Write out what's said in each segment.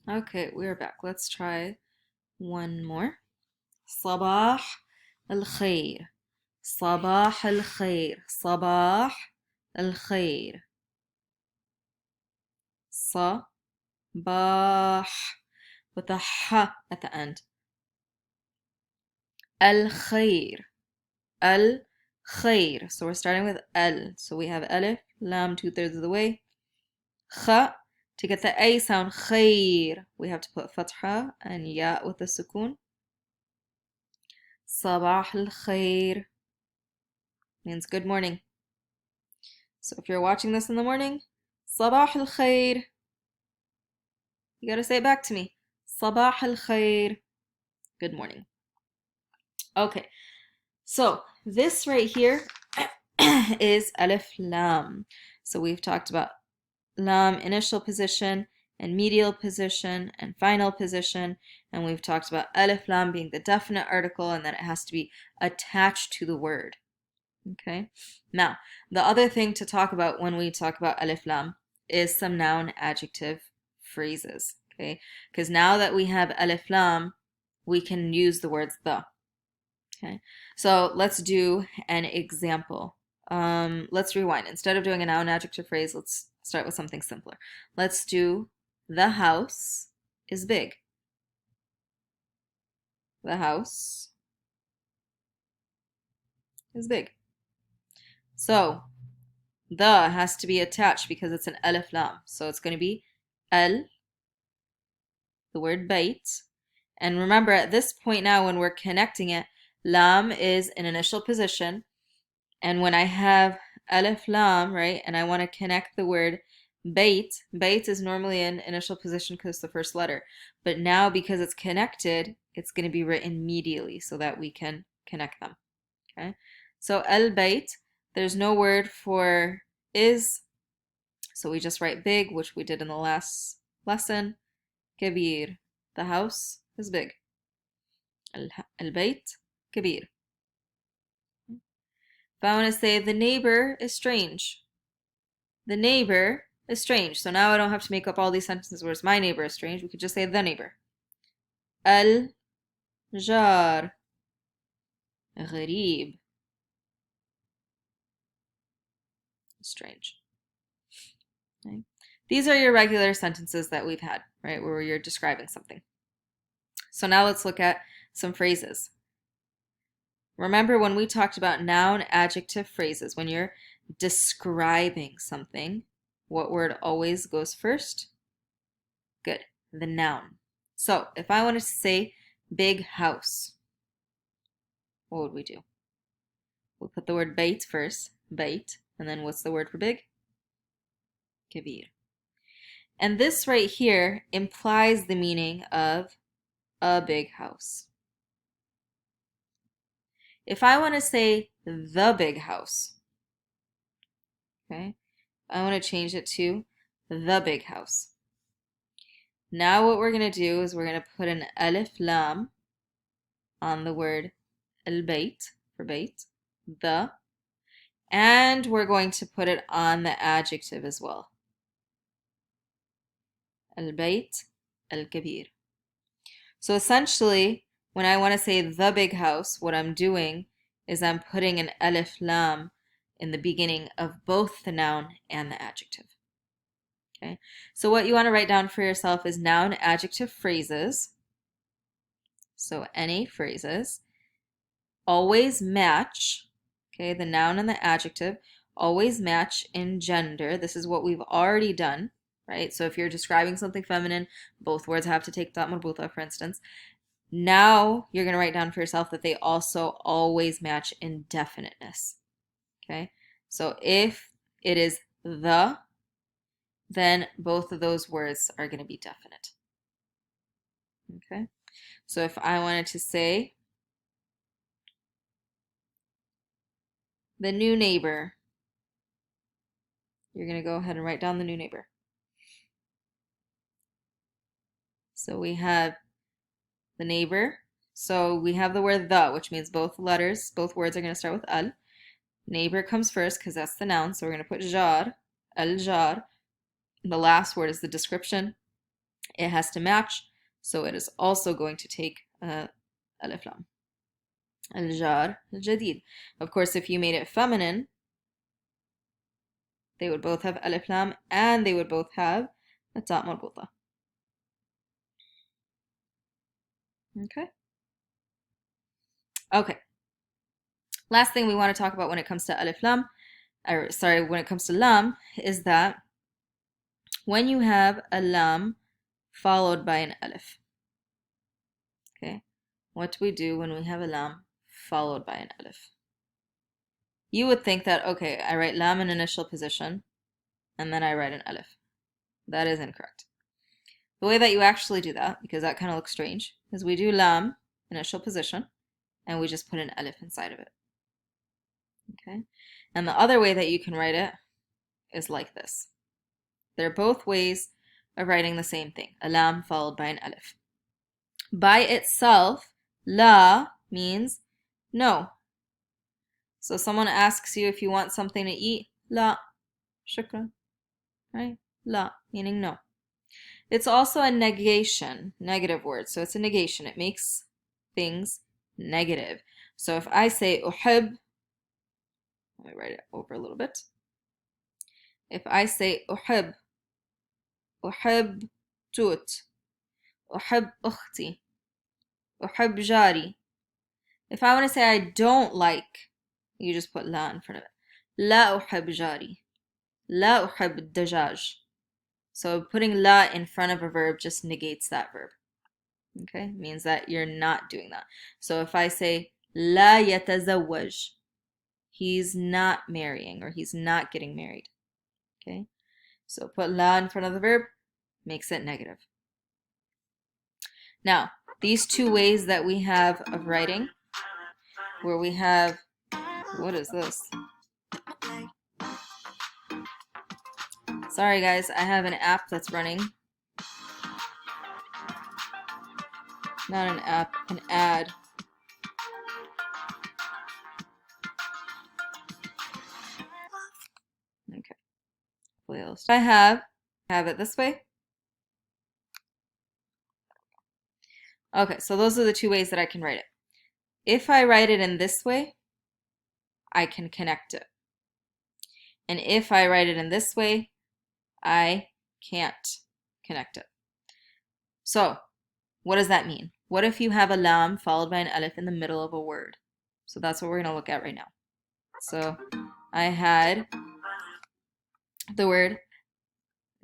Okay, we're back. Let's try one more. صباح الخير. صباح الخير. صباح الخير. صباح with a h at the end. الخير. الخير. So we're starting with al. So we have alif, lam 2/3 of the way. Kha. To get the a sound, خير, we have to put fatha and ya with the sukun. صباح الخير means good morning. So if you're watching this in the morning, صباح الخير. You gotta say it back to me. صباح الخير. Good morning. Okay, so this right here is Alif Lam. So we've talked about Lam initial position and medial position and final position, and we've talked about Alif Lam being the definite article and that it has to be attached to the word. Okay, now the other thing to talk about when we talk about Alif Lam is some noun adjective phrases. Okay, because now that we have Alif Lam, we can use the words the. Okay, so let's do an example. Let's rewind. Instead of doing a noun adjective phrase, let's start with something simpler. Let's do the house is big. The house is big. So the has to be attached because it's an alif lam. So it's going to be al, the word bait. And remember, at this point now, when we're connecting it, lam is an initial position. And when I have alif lam, right, and I want to connect the word bait is normally an initial position because it's the first letter. But now because it's connected, it's going to be written immediately so that we can connect them. Okay, so al bait, there's no word for is, so we just write big, which we did in the last lesson. Kabir, the house is big. Al bait kabir. If I want to say the neighbor is strange, the neighbor is strange. So now I don't have to make up all these sentences where it's my neighbor is strange. We could just say the neighbor. Al jar غريب, strange. Okay. These are your regular sentences that we've had, right, where you're describing something. So now let's look at some phrases. Remember when we talked about noun adjective phrases, when you're describing something, what word always goes first? Good, the noun. So if I wanted to say big house, what would we do? We'll put the word bait first, bait, and then what's the word for big? Kabir. And this right here implies the meaning of a big house. If I want to say the big house, okay, I want to change it to the big house. Now what we're going to do is we're going to put an alif lam on the word al-bayt, for bait, the, and we're going to put it on the adjective as well. Al-bayt al-kabir. So essentially, when I want to say the big house, what I'm doing is I'm putting an alif lam in the beginning of both the noun and the adjective. Okay, so what you want to write down for yourself is noun adjective phrases. So NA phrases always match, okay, the noun and the adjective always match in gender. This is what we've already done, right? So if you're describing something feminine, both words have to take that marbuta, for instance. Now you're going to write down for yourself that they also always match in definiteness. Okay, so if it is the, then both of those words are going to be definite. Okay, so if I wanted to say the new neighbor, you're going to go ahead and write down the new neighbor. So we have the neighbor. So we have the word the, which means both letters, both words are going to start with al. Neighbor comes first because that's the noun. So we're going to put jar, al jar. The last word is the description. it has to match, so it is also going to take alif lam. Al-jar al-jadid. Of course, if you made it feminine, they would both have alif lam and they would both have a ta marbuta. Okay. Okay. Last thing we want to talk about when it comes to alif lam, or sorry, when it comes to lam, is that when you have a lam followed by an alif. Okay. What do we do when we have a lam followed by an alif? You would think that, okay, I write lam in initial position, and then I write an alif. That is incorrect. The way that you actually do that, because that kind of looks strange, is we do lam, initial position, and we just put an alif inside of it. Okay? And the other way that you can write it is like this. They're both ways of writing the same thing, a lam followed by an alif. By itself, la means no. So someone asks you if you want something to eat, la, shukran, right? La, meaning no. It's also a negation, negative word. So it's a negation. It makes things negative. So if I say uhib, let me write it over a little bit. If I say uhib, uhib tut, uhib ukhti, uhib jari. If I want to say I don't like, you just put la in front of it. La uhib jari. La uhib dajaj. So putting la in front of a verb just negates that verb. Okay, means that you're not doing that. So if I say la yatazawwaj, he's not marrying or he's not getting married. Okay, so put la in front of the verb, makes it negative. Now, these two ways that we have of writing, where we have, what is this? Sorry guys, I have an app that's running. Not an app, an ad. Okay. What else? I have it this way. Okay, so those are the two ways that I can write it. If I write it in this way, I can connect it. And if I write it in this way, I can't connect it. So, what does that mean? What if you have a lam followed by an alif in the middle of a word? So that's what we're going to look at right now. So, I had the word,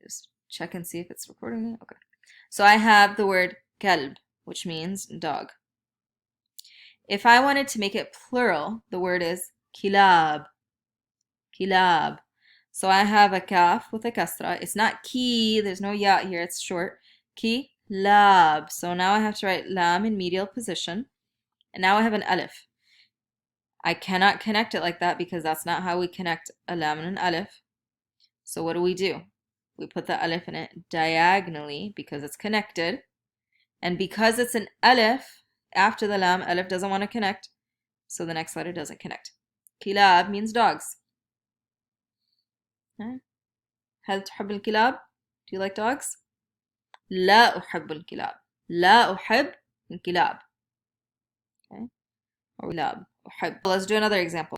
just check and see if it's recording me. Okay. So I have the word kalb, which means dog. If I wanted to make it plural, the word is kilab. Kilab. So I have a kaf with a kasra. It's not ki, there's no ya here, it's short. Kilab. So now I have to write lam in medial position. And now I have an alif. I cannot connect it like that because that's not how we connect a lam and an alif. So what do? We put the alif in it diagonally because it's connected. And because it's an alif, after the lam, alif doesn't want to connect. So the next letter doesn't connect. Kilab means dogs. هل تحب الكلاب? Do you like dogs? لا أحب الكلاب. لا أحب الكلاب. Okay. Or كلاب. أحب. Let's do another example.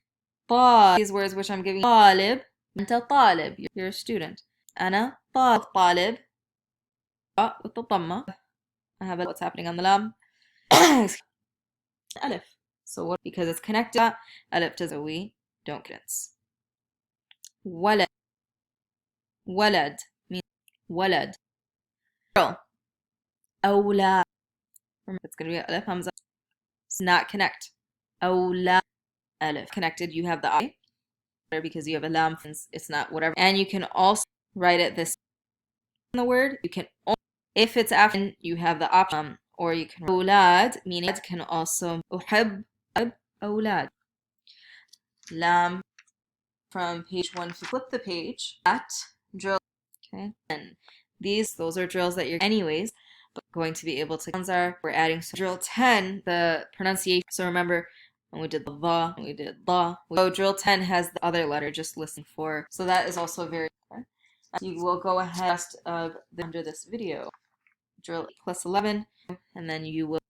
طالب. These words which I'm giving you. طالب. أنت طالب. You're a student. أنا طالب. with the ضمة. I have what's happening on the lam. Alif. So what? Because it's connected. Alif does a we don't connect. ولد. ولد means ولد. Girl. أولاد. Remember, it's going to be alif hamza. It's not connect. أولاد. Alif. Connected, you have the I. Because you have a lam, it's not whatever. And you can also write it this in the word. You can only, if it's after, you have the option. Or you can أولاد, meaning it can also أحب أولاد. Lam from page 1. If you flip the page, that drill. Okay, and those are drills that you're anyways going to be able to. We're adding drill 10, the pronunciation. So remember when we did the, we did the. So drill 10 has the other letter, just listen for. So that is also very. You will go ahead of under this video. drill plus 11, and then you will